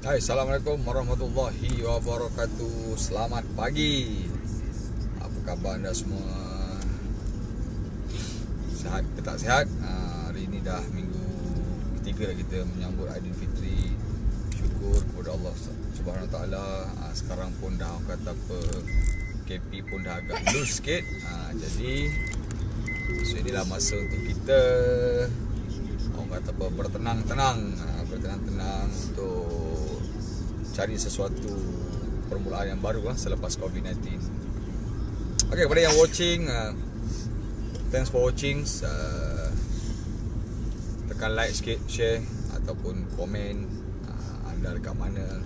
Hai, Assalamualaikum warahmatullahi wabarakatuh. Selamat pagi. Apa khabar anda semua? Sihat ke tak sihat? Hari ini dah minggu ketiga kita menyambut Aidilfitri. Syukur kepada Allah Subhanahu Wa Taala. Sekarang pun dah kata apa, KP pun dah agak loose sikit. Jadi inilah masa untuk kita orang kata apa, bertenang-tenang untuk cari sesuatu permulaan yang baru selepas COVID-19. Okay, kepada yang watching, thanks for watching. Tekan like sikit, share ataupun komen anda dekat mana,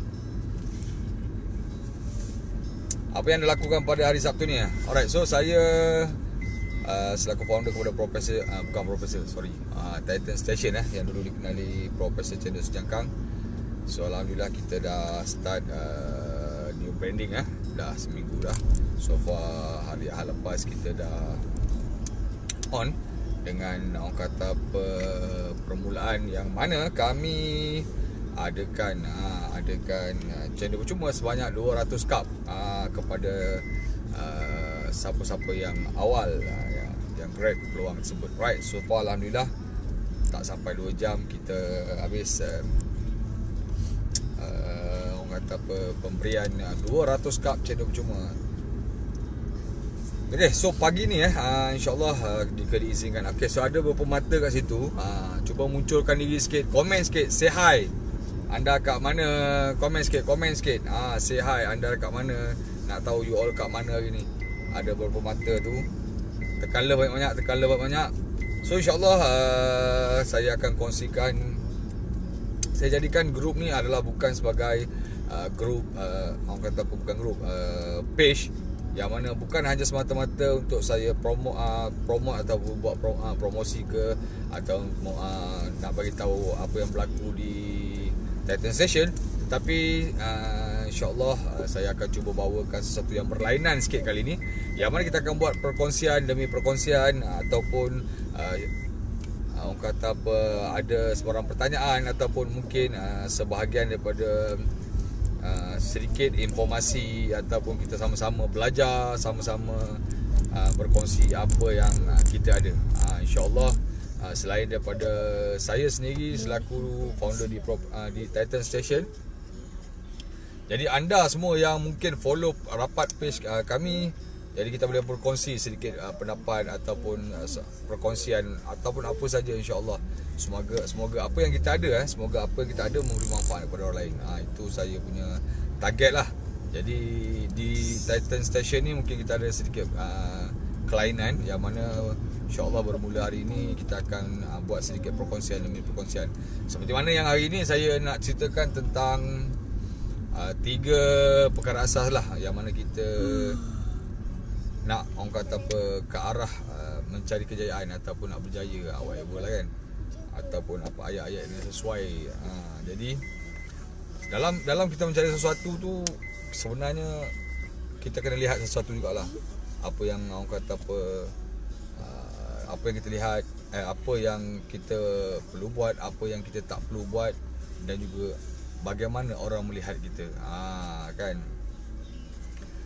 apa yang anda lakukan pada hari Sabtu ni. Alright, so saya selaku founder kepada Titan Station yang dulu dikenali Profesor Cendol Sejangkang. So alhamdulillah kita dah start new branding dah seminggu dah. So far hari Ahad lepas kita dah on dengan orang kata permulaan yang mana kami adakan cendol percuma sebanyak 200 cup kepada siapa-siapa yang awal yang grab peluang tersebut. Right, so far alhamdulillah tak sampai 2 jam kita habis orang kata pemberian 200 cup cendol percuma. Okay, so pagi ni insyaAllah jika diizinkan. Okay, so ada beberapa mata kat situ. Cuba munculkan diri sikit, komen sikit, say hi. Anda kat mana? Komen sikit. Say hi, anda kat mana? Nak tahu you all kat mana hari ni. Ada beberapa mata tu. Tekan love banyak. So insyaAllah saya akan kongsikan. Saya jadikan grup ni adalah bukan sebagai grup orang kata apa, bukan grup page yang mana bukan hanya semata-mata untuk saya promote atau buat promosi ke atau nak bagi tahu apa yang berlaku di Titan Station, tetapi insyaAllah saya akan cuba bawakan sesuatu yang berlainan sikit kali ni, yang mana kita akan buat perkongsian demi perkongsian ataupun orang kata apa, ada sebarang pertanyaan ataupun mungkin sebahagian daripada sedikit informasi ataupun kita sama-sama belajar, sama-sama berkongsi apa yang kita ada. InsyaAllah selain daripada saya sendiri selaku founder di Titan Station, jadi anda semua yang mungkin follow rapat page kami, jadi kita boleh berkongsi sedikit pendapat ataupun perkongsian ataupun apa saja, insya-Allah. Semoga apa yang kita ada memberi manfaat kepada orang lain. Itu saya punya target lah. Jadi di Titan Station ni mungkin kita ada sedikit kelainan, yang mana insya-Allah bermula hari ini kita akan buat sedikit perkongsian demi perkongsian. Seperti mana yang hari ini saya nak ceritakan tentang 3 perkara asas lah, yang mana kita nak orang kata apa, ke arah mencari kejayaan ataupun nak berjaya, whatever lah kan, ataupun apa ayat-ayat yang sesuai. Jadi dalam kita mencari sesuatu tu sebenarnya kita kena lihat sesuatu jugalah. Apa yang orang kata apa yang kita lihat, apa yang kita perlu buat, apa yang kita tak perlu buat, dan juga bagaimana orang melihat kita. Kan,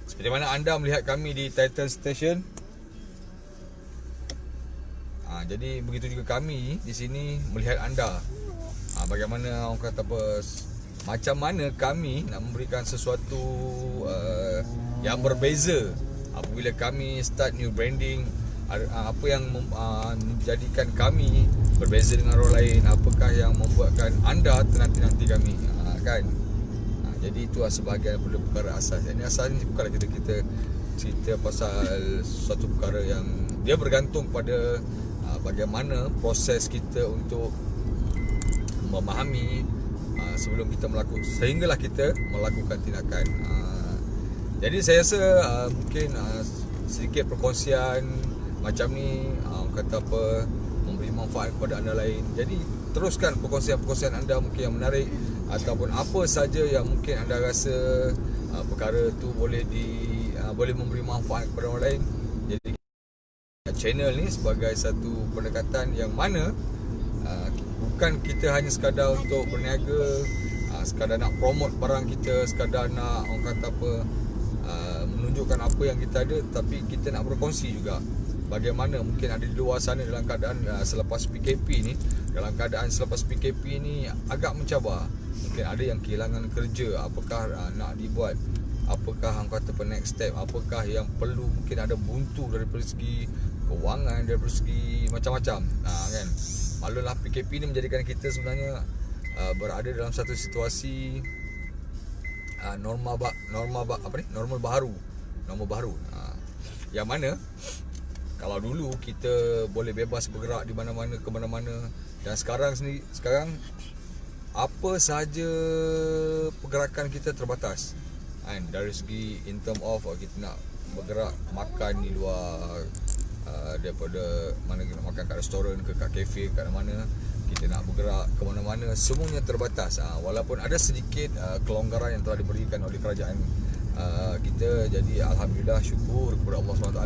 seperti mana anda melihat kami di Titan Station, jadi begitu juga kami di sini melihat anda. Bagaimana orang kata apa, macam mana kami nak memberikan sesuatu yang berbeza apabila kami start new branding. Apa yang menjadikan kami berbeza dengan orang lain, apakah yang membuatkan anda tenanti kami, kan. Jadi itu sebahagian daripada perkara asas. Ini asas ni bukanlah kita cerita pasal suatu perkara yang dia bergantung pada bagaimana proses kita untuk memahami sebelum kita melakukan, sehinggalah kita melakukan tindakan. Jadi saya rasa mungkin sedikit perkongsian macam ni kata apa, memberi manfaat kepada anda lain. Jadi teruskan perkongsian anda mungkin yang menarik, ataupun apa saja yang mungkin anda rasa perkara tu boleh memberi manfaat kepada orang lain. Jadi channel ni sebagai satu pendekatan yang mana bukan kita hanya sekadar untuk berniaga sekadar nak promote barang kita, sekadar nak orang kata apa, menunjukkan apa yang kita ada, tapi kita nak berkongsi juga bagaimana mungkin ada di luar sana dalam keadaan selepas PKP ni. Dalam keadaan selepas PKP ni agak mencabar. Mungkin ada yang kehilangan kerja, apakah nak dibuat, apakah orang kata next step, apakah yang perlu, mungkin ada buntu dari segi kewangan, dari segi macam-macam, kan. Maklumlah PKP ni menjadikan kita sebenarnya berada dalam satu situasi normal baru. Yang mana kalau dulu kita boleh bebas bergerak di mana-mana ke mana-mana, dan sekarang apa sahaja pergerakan kita terbatas, kan? Dari segi in term of kita nak bergerak makan di luar, daripada mana kita nak makan kat restoran ke kat kafe, kat mana kita nak bergerak ke mana-mana, semuanya terbatas. Walaupun ada sedikit kelonggaran yang telah diberikan oleh kerajaan kita, jadi alhamdulillah, syukur kepada Allah SWT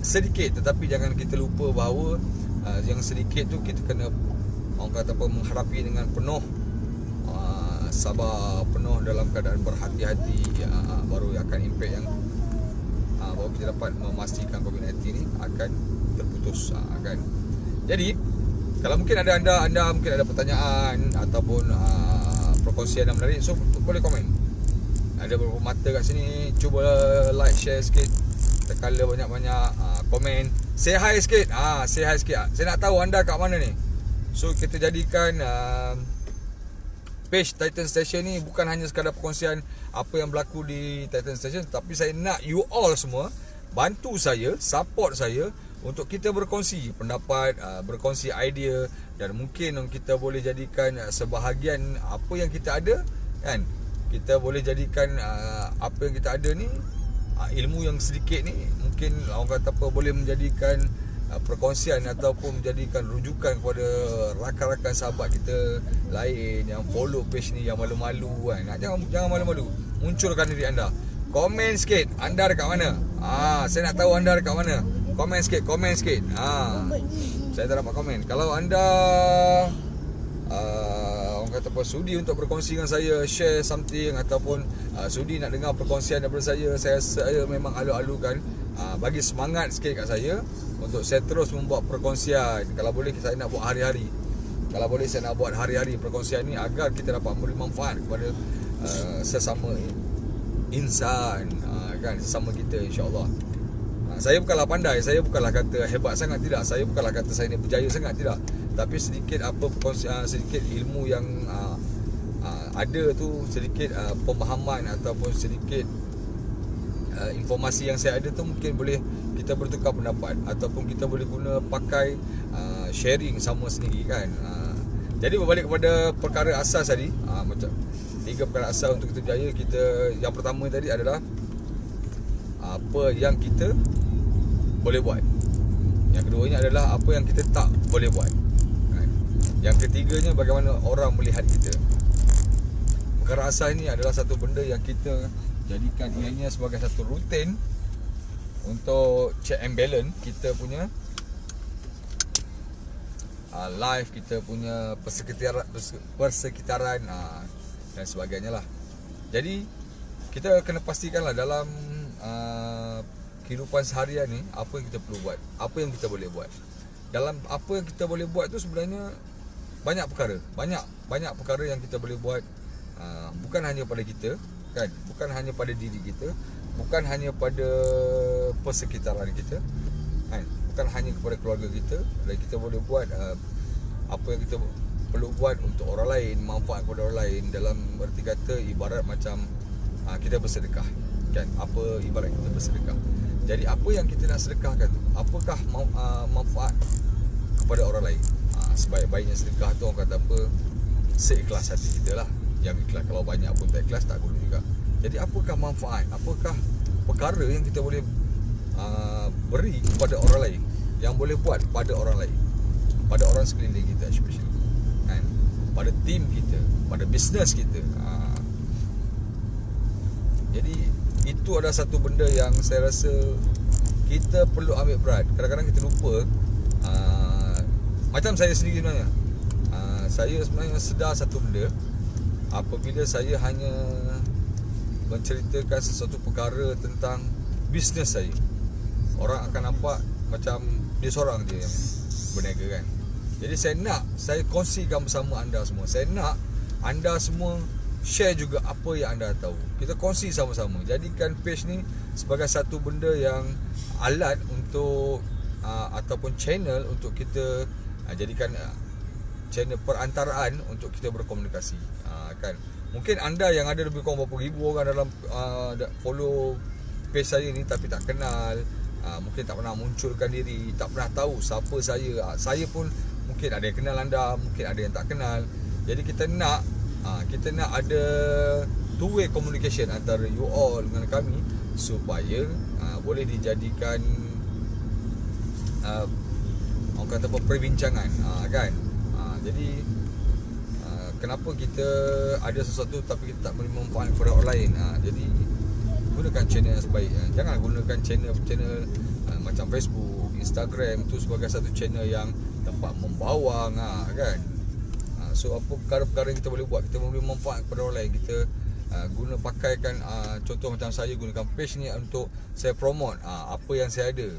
sedikit, tetapi jangan kita lupa bahawa yang sedikit tu kita kena orang kata apa, menghadapi dengan penuh sabar, penuh dalam keadaan berhati-hati, baru akan impact yang baru kita dapat memastikan COVID-19 ni akan terputus, kan. Jadi kalau mungkin ada anda mungkin ada pertanyaan ataupun perkongsian yang menarik, so boleh komen. Ada beberapa mata kat sini, cuba like, share sikit, tekan banyak-banyak, komen, say hi sikit. Say hi sikit. Saya nak tahu anda kat mana ni. So kita jadikan page Titan Station ni bukan hanya sekadar perkongsian apa yang berlaku di Titan Station, tapi saya nak you all semua bantu saya, support saya untuk kita berkongsi pendapat, berkongsi idea, dan mungkin kita boleh jadikan sebahagian apa yang kita ada, kan. Kita boleh jadikan apa yang kita ada ni, ilmu yang sedikit ni, mungkin orang kata apa, boleh menjadikan perkongsian ataupun menjadikan rujukan kepada rakan-rakan sahabat kita lain yang follow page ni yang malu-malu, kan. Jangan malu-malu, munculkan diri anda. Komen sikit, anda dekat mana? Saya nak tahu anda dekat mana. Komen sikit. Saya tak dapat komen. Kalau anda orang kata apa, sudi untuk berkongsi dengan saya, share something, ataupun sudi nak dengar perkongsian daripada saya memang alu-alukan, bagi semangat sikit kat saya untuk saya terus membuat perkongsian. Kalau boleh saya nak buat hari-hari. Kalau boleh saya nak buat hari-hari perkongsian ni, agar kita dapat memberi manfaat kepada sesama insan, kan, sesama kita, insya-Allah. Saya bukanlah pandai, saya bukanlah kata hebat sangat, tidak. Saya bukanlah kata saya ni berjaya sangat, tidak. Tapi sedikit sedikit ilmu yang ada tu, sedikit pemahaman ataupun sedikit informasi yang saya ada tu, mungkin boleh kita bertukar pendapat ataupun kita boleh guna pakai sharing sama sendiri, kan. Jadi berbalik kepada perkara asas tadi, macam 3 perkara asas untuk kita berjaya. Yang pertama tadi adalah apa yang kita boleh buat. Yang keduanya adalah apa yang kita tak boleh buat, kan? Yang ketiganya, bagaimana orang melihat kita. Perkara asas ni adalah satu benda yang kita jadikan ianya sebagai satu rutin untuk check and balance kita punya life, kita punya persekitaran dan sebagainya lah. Jadi kita kena pastikanlah dalam kehidupan seharian ni, apa yang kita perlu buat, apa yang kita boleh buat. Dalam apa yang kita boleh buat tu sebenarnya banyak perkara, banyak perkara yang kita boleh buat. Bukan hanya pada kita, kan, bukan hanya pada diri kita, bukan hanya pada persekitaran kita, kan, bukan hanya kepada keluarga kita. Dan kita boleh buat apa yang kita perlu buat untuk orang lain, manfaat kepada orang lain. Dalam erti kata, ibarat macam kita bersedekah, kan. Apa ibarat kita bersedekah. Jadi apa yang kita nak sedekahkan tu, apakah manfaat kepada orang lain. Sebaik-baiknya sedekah tu, orang kata apa, seikhlas hati kita lah. Yang ikhlas, kalau banyak pun tak ikhlas, tak guna juga. Jadi apakah manfaat, apakah perkara yang kita boleh beri kepada orang lain, yang boleh buat pada orang lain, pada orang sekeliling kita, especially, kan, pada tim kita, pada bisnes kita. Jadi itu adalah satu benda yang saya rasa kita perlu ambil berat. Kadang-kadang kita lupa. Macam saya sendiri sebenarnya, saya sebenarnya sedar satu benda. apabila saya hanya menceritakan sesuatu perkara tentang bisnes saya, orang akan nampak macam dia seorang je yang berniaga kan. Jadi saya kongsikan bersama anda semua. Saya nak anda semua share juga apa yang anda tahu. Kita kongsi sama-sama. Jadikan page ni sebagai satu benda yang alat untuk ataupun channel untuk kita jadikan channel perantaraan untuk kita berkomunikasi. Kan. Mungkin anda yang ada lebih kurang berapa ribu orang dalam follow page saya ni tapi tak kenal, mungkin tak pernah munculkan diri, tak pernah tahu siapa saya. Saya pun mungkin ada yang kenal anda, mungkin ada yang tak kenal. Jadi kita nak ada two way communication antara you all dengan kami supaya boleh dijadikan orang kata apa, perbincangan kan. Jadi kenapa kita ada sesuatu tapi kita tak boleh manfaat kepada orang lain. Jadi gunakan channel yang sebaik. Jangan gunakan channel macam Facebook, Instagram tu sebagai satu channel yang tempat membawang kan. So apa perkara-perkara yang kita boleh buat, kita boleh manfaat kepada orang lain, kita pakaikan contoh macam saya gunakan page ni untuk saya promote apa yang saya ada.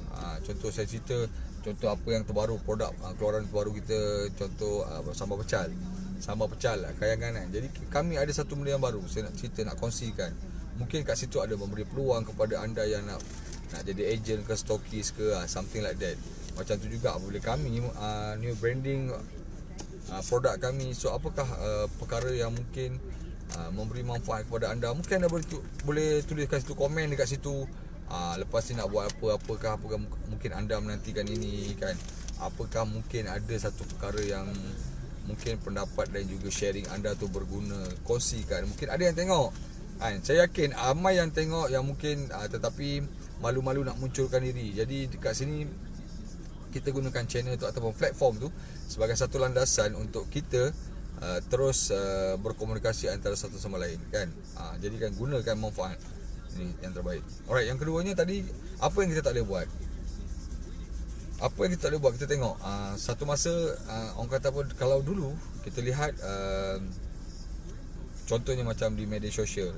Contoh saya cerita contoh apa yang terbaru, produk keluaran terbaru kita, contoh sambal pecel kayangan. Jadi kami ada satu benda yang baru saya nak cerita, nak kongsikan. Mungkin kat situ ada memberi peluang kepada anda yang nak jadi agent ke stokis ke, something like that. Macam tu juga apabila kami new branding produk kami. So apakah perkara yang mungkin memberi manfaat kepada anda, mungkin anda boleh tuliskan situ, komen dekat situ. Lepas ni nak buat apakah mungkin anda menantikan ini kan. Apakah mungkin ada satu perkara yang mungkin pendapat dan juga sharing anda tu berguna, kongsikan. Mungkin ada yang tengok kan. Saya yakin ramai yang tengok yang mungkin tetapi malu-malu nak munculkan diri. Jadi dekat sini kita gunakan channel tu ataupun platform tu sebagai satu landasan untuk kita terus berkomunikasi antara satu sama lain kan. Jadi kan gunakan manfaat ini yang terbaik. Alright, yang keduanya tadi, apa yang kita tak boleh buat? Apa yang kita tak boleh buat, kita tengok satu masa orang kata apa, kalau dulu kita lihat contohnya macam di media sosial,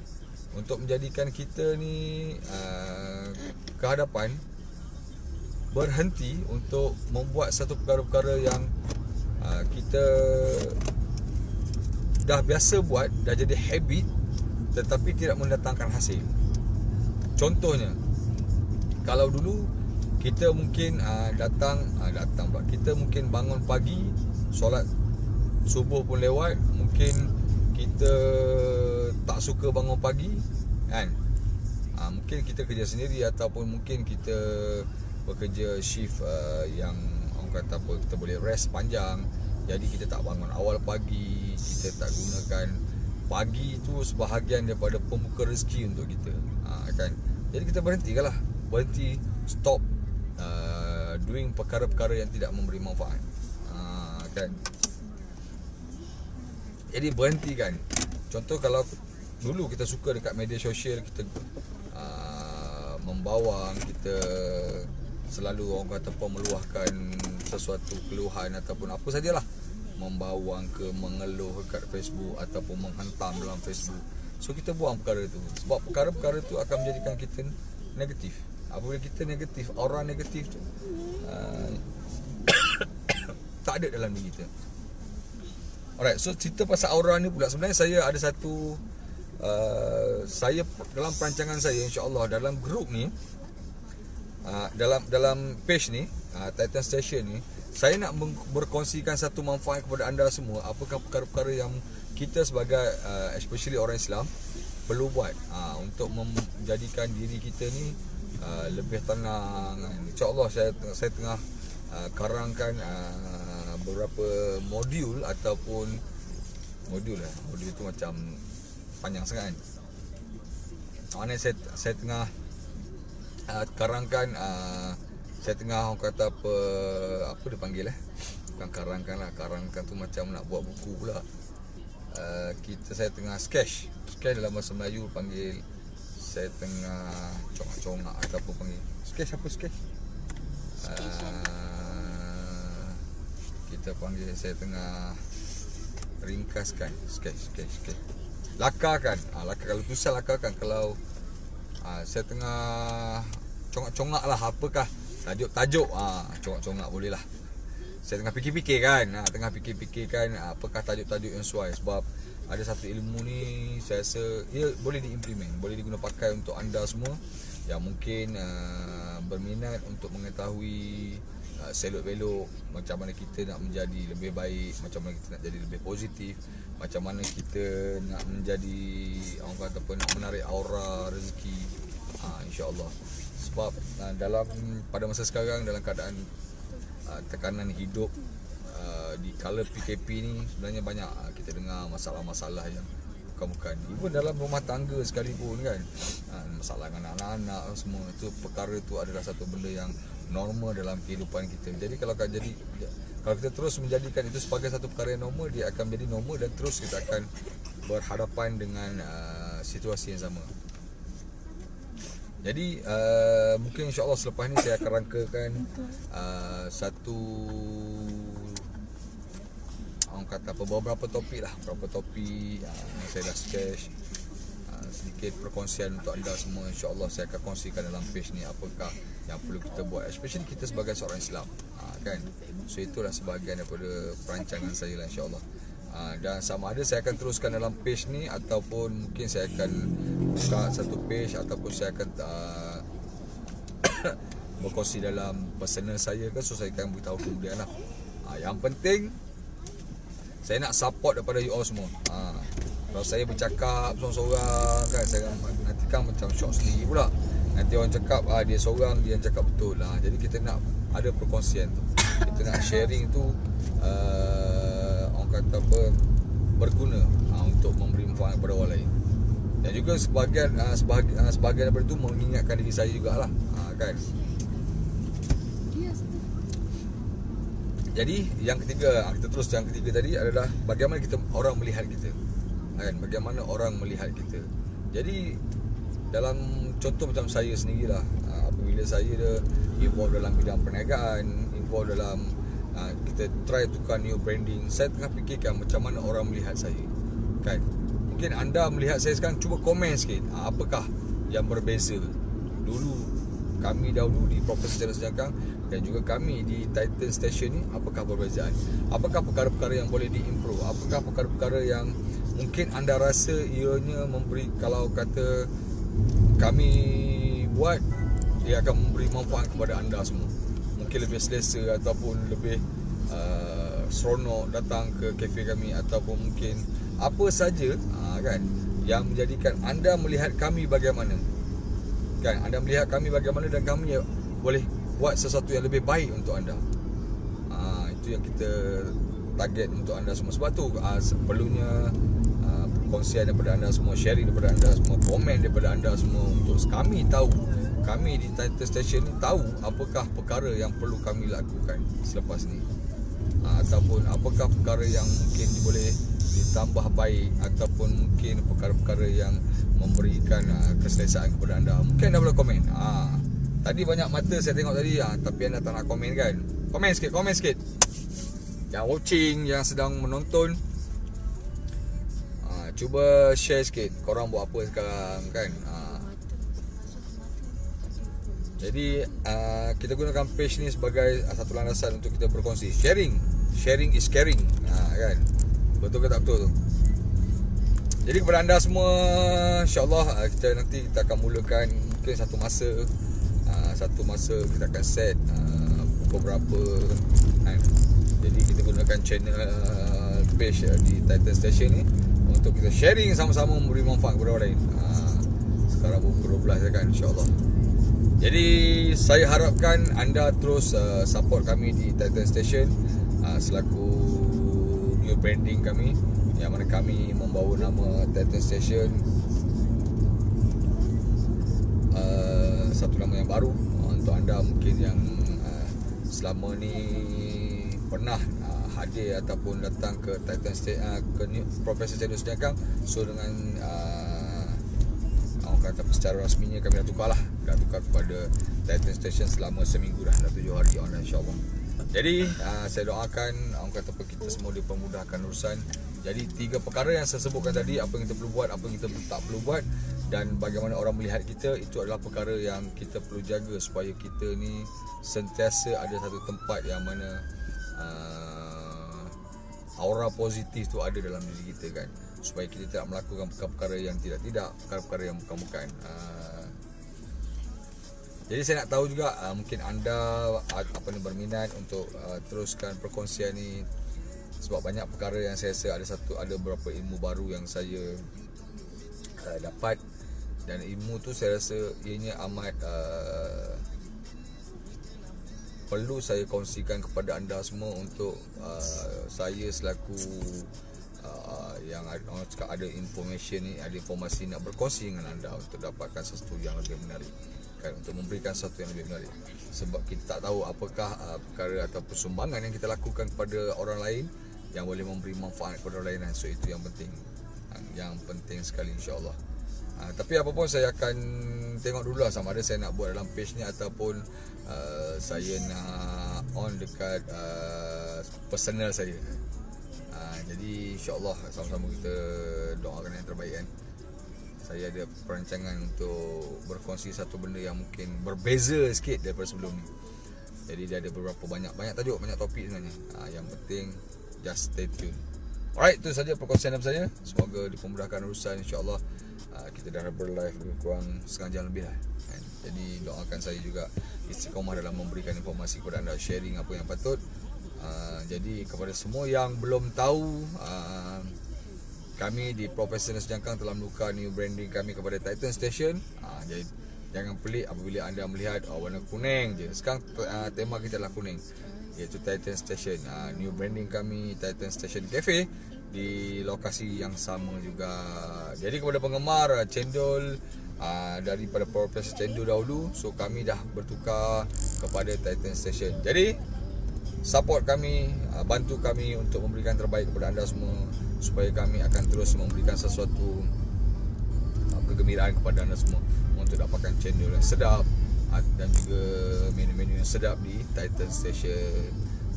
untuk menjadikan kita ni ke hadapan, berhenti untuk membuat satu perkara-perkara yang kita dah biasa buat, dah jadi habit tetapi tidak mendatangkan hasil. Contohnya, kalau dulu kita mungkin kita mungkin bangun pagi, solat subuh pun lewat, mungkin kita tak suka bangun pagi kan. Mungkin kita kerja sendiri ataupun mungkin kita bekerja shift yang orang kata apa, kita boleh rest panjang. Jadi kita tak bangun awal pagi, kita tak gunakan pagi tu sebahagian daripada pembuka rezeki untuk kita kan. Jadi kita berhenti, stop doing perkara-perkara yang tidak memberi manfaat kan. Jadi berhentikan. Contoh kalau dulu kita suka dekat media sosial, kita membawang, kita selalu orang kata apa, meluahkan sesuatu keluhan ataupun apa sajalah, membawang ke mengeluh dekat Facebook ataupun menghantam dalam Facebook. So kita buang perkara tu, sebab perkara-perkara tu akan menjadikan kita negatif. Apabila kita negatif, aura negatif tu tak ada dalam diri kita. Alright, so cerita pasal aura ni pula, sebenarnya saya ada satu saya dalam perancangan saya, insya-Allah dalam grup ni, dalam page ni, Titan Station ni, saya nak berkongsikan satu manfaat kepada anda semua. Apakah perkara-perkara yang kita sebagai especially orang Islam perlu buat untuk menjadikan diri kita ni lebih tenang. InsyaAllah saya tengah karangkan beberapa modul ataupun modul itu macam panjang sangat kan. Maknanya saya tengah karangkan, saya tengah orang kata apa dia panggil bukan karangkan tu macam nak buat buku pula. Saya tengah sketch dalam bahasa Melayu panggil, saya tengah congak-congak ataupun panggil sketch. Kita panggil, saya tengah ringkaskan sketch. lakarkan. Kalau tulisan lakarkan. Kalau saya tengah congak-congak lah apakah tajuk-tajuk, congak-congak boleh lah. Saya tengah fikir-fikir kan, apakah tajuk-tajuk yang sesuai. Sebab ada satu ilmu ni saya rasa ia boleh diimplement, boleh diguna pakai untuk anda semua yang mungkin berminat untuk mengetahui selok-belok macam mana kita nak menjadi lebih baik, macam mana kita nak jadi lebih positif, macam mana kita nak menjadi orang kata apa, nak menarik aura rezeki, insya-Allah. Sebab pada masa sekarang dalam keadaan tekanan hidup di kala PKP ni sebenarnya banyak kita dengar masalah-masalah yang bukan-bukan. Even dalam rumah tangga sekalipun kan, masalah dengan anak-anak semua, itu perkara tu adalah satu benda yang normal dalam kehidupan kita. Jadi kalau kita terus menjadikan itu sebagai satu perkara yang normal, dia akan menjadi normal dan terus kita akan berhadapan dengan situasi yang sama. Jadi mungkin insya-Allah selepas ni saya akan rangkakan satu beberapa topik lah, yang saya dah sketch, sedikit perkongsian untuk anda semua. InsyaAllah saya akan kongsikan dalam page ni apakah yang perlu kita buat, especially kita sebagai seorang Islam, kan. So itulah sebahagian daripada perancangan saya lah, insyaAllah. Dan sama ada saya akan teruskan dalam page ni ataupun mungkin saya akan buka satu page ataupun saya akan berkongsi dalam personal saya kan. So saya akan beritahu kemudian lah. Yang penting saya nak support daripada you all semua. Kalau saya bercakap seorang-seorang kan, saya nanti kan macam shock sendiri pula. Nanti orang cakap dia seorang, dia yang cakap betul lah. Jadi kita nak ada perkongsian tu, kita nak sharing tu orang kata apa, berguna untuk memberi manfaat kepada orang lain. Dan juga sebahagian daripada tu mengingatkan diri saya jugalah, kan. Jadi yang ketiga, kita terus yang ketiga tadi adalah bagaimana orang melihat kita, kan? Bagaimana orang melihat kita. Jadi dalam contoh macam saya sendirilah, apabila saya involve dalam bidang perniagaan, involve dalam kita try tukar new branding, saya tengah fikirkan macam mana orang melihat saya, kan. Mungkin anda melihat saya sekarang, cuba komen sikit, apakah yang berbeza dulu kami dahulu di Profesor Channel Sejangkang dan juga kami di Titan Station ni, apakah perbezaan? Apakah perkara-perkara yang boleh diimprove? Apakah perkara-perkara yang mungkin anda rasa ianya memberi, kalau kata kami buat, dia akan memberi manfaat kepada anda semua, mungkin lebih selesa ataupun lebih seronok datang ke kafe kami, ataupun mungkin apa saja, kan, yang menjadikan anda melihat kami bagaimana, kan. Anda melihat kami bagaimana dan kami boleh buat sesuatu yang lebih baik untuk anda. Itu yang kita target untuk anda semua. Sebab tu perlunya perkongsian daripada anda semua, sharing daripada anda semua, komen daripada anda semua, untuk kami tahu, kami di Titan Station ni tahu apakah perkara yang perlu kami lakukan selepas ni, ataupun apakah perkara yang mungkin boleh ditambah baik, ataupun mungkin perkara-perkara yang memberikan keselesaan kepada anda. Mungkin anda boleh komen. Tadi banyak mata saya tengok tadi, tapi anda tak nak komen kan? Komen sikit. Yang watching, yang sedang menonton, cuba share sikit korang buat apa sekarang, kan. Jadi kita gunakan page ni sebagai satu landasan untuk kita berkongsi. Sharing is caring, kan. Betul ke tak betul tu? Jadi kepada anda semua, insyaAllah kita akan mulakan mungkin satu masa kita akan set beberapa, kan. Jadi kita gunakan channel page di Titan Station ni untuk kita sharing sama-sama, memberi manfaat kepada orang lain. Sekarang pukul 12 kan, insyaAllah. Jadi saya harapkan anda terus support kami di Titan Station selaku new branding kami, yang mana kami membawa nama Titan Station, satu nama yang baru untuk anda mungkin yang selama ni pernah hadir ataupun datang ke Titan Station, ke Profesor Channel Sejangkang. So dengan orang kata secara rasminya kami dah tukar kepada Titan Station selama seminggu dah 7 hari online, insyaAllah. Jadi saya doakan orang kata kita semua dipermudahkan urusan, Jadi 3 perkara yang saya sebutkan tadi, apa yang kita perlu buat, apa yang kita tak perlu buat, dan bagaimana orang melihat kita, itu adalah perkara yang kita perlu jaga supaya kita ni sentiasa ada satu tempat yang mana aura positif tu ada dalam diri kita kan, supaya kita tidak melakukan perkara-perkara yang tidak, perkara-perkara yang bukan. Jadi saya nak tahu juga mungkin anda berminat untuk teruskan perkongsian ni, sebab banyak perkara yang saya rasa ada beberapa ilmu baru yang saya dapat, dan ilmu tu saya rasa ianya amat perlu saya kongsikan kepada anda semua untuk saya selaku yang orang cakap ada informasi nak berkongsi dengan anda untuk dapatkan sesuatu yang lebih menarik kan, untuk memberikan sesuatu yang lebih menarik. Sebab kita tak tahu apakah perkara atau sumbangan yang kita lakukan kepada orang lain yang boleh memberi manfaat kepada orang lain. So itu yang penting sekali, insya-Allah. Tapi apa pun saya akan tengok dulu lah sama ada saya nak buat dalam page ni ataupun saya nak on dekat personal saya. Jadi insya-Allah sama-sama kita doakan yang terbaik kan. Saya ada perancangan untuk berkongsi satu benda yang mungkin berbeza sikit daripada sebelum ni. Jadi dia ada banyak tajuk, banyak topik sebenarnya. Yang penting just stay tune. Alright, itu saja perkongsian dari saya. Semoga dipermudahkan urusan, insya-Allah. Kita dah berlive lebih kurang setengah jam lebih lah kan? Jadi doakan saya juga istiqomah dalam memberikan informasi kepada anda, sharing apa yang patut. Jadi kepada semua yang belum tahu, kami di Professional Sejangkang telah membuka new branding kami kepada Titan Station. Jadi jangan pelik apabila anda melihat warna kuning je. Sekarang tema kita adalah kuning, iaitu Titan Station. New branding kami Titan Station Cafe di lokasi yang sama juga. Jadi kepada penggemar cendol daripada Professional Cendol dahulu, so kami dah bertukar kepada Titan Station. Jadi support kami, bantu kami untuk memberikan terbaik kepada anda semua, supaya kami akan terus memberikan sesuatu kegembiraan kepada anda semua untuk dapatkan cendol yang sedap dan juga menu-menu yang sedap di Titan Station.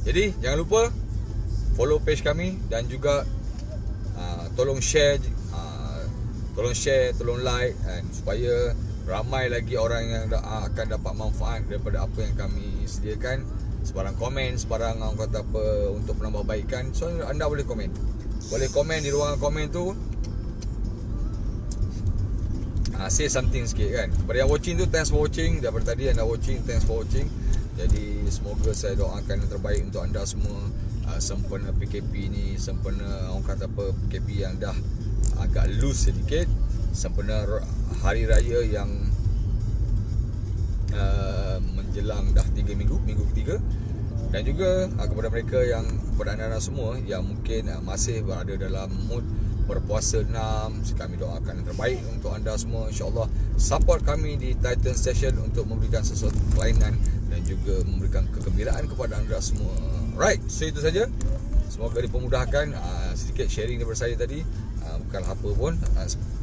Jadi jangan lupa follow page kami dan juga tolong share, tolong like, supaya ramai lagi orang yang akan dapat manfaat daripada apa yang kami sediakan. Sebarang komen, sebarang orang kata apa untuk penambahbaikan, so anda boleh komen di ruangan komen tu. Say something sikit kan. Kepada yang watching tu, thanks for watching. Daripada tadi anda watching, thanks for watching. Jadi semoga saya doakan yang terbaik untuk anda semua. Sempena PKP ni, sempena orang kata apa, PKP yang dah agak loose sedikit, sempena hari raya yang menjelang dah 3 minggu ketiga. Dan juga kepada mereka yang, kepada anda-anda semua yang mungkin masih berada dalam mood berpuasa 6, kami doakan yang terbaik untuk anda semua. InsyaAllah support kami di Titan Station untuk memberikan sesuatu kelainan dan juga memberikan kegembiraan kepada anda semua. Right, so itu saja. Semoga dipermudahkan. Sedikit sharing daripada saya tadi, bukanlah apa pun,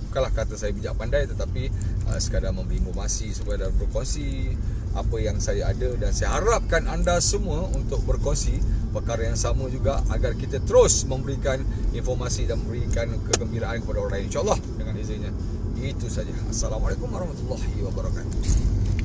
bukanlah kata saya bijak pandai, tetapi sekadar memberi informasi supaya dapat berkongsi apa yang saya ada. Dan saya harapkan anda semua untuk berkongsi perkara yang sama juga, agar kita terus memberikan informasi dan memberikan kegembiraan kepada orang lain, InsyaAllah dengan izinnya. Itu saja. Assalamualaikum warahmatullahi wabarakatuh.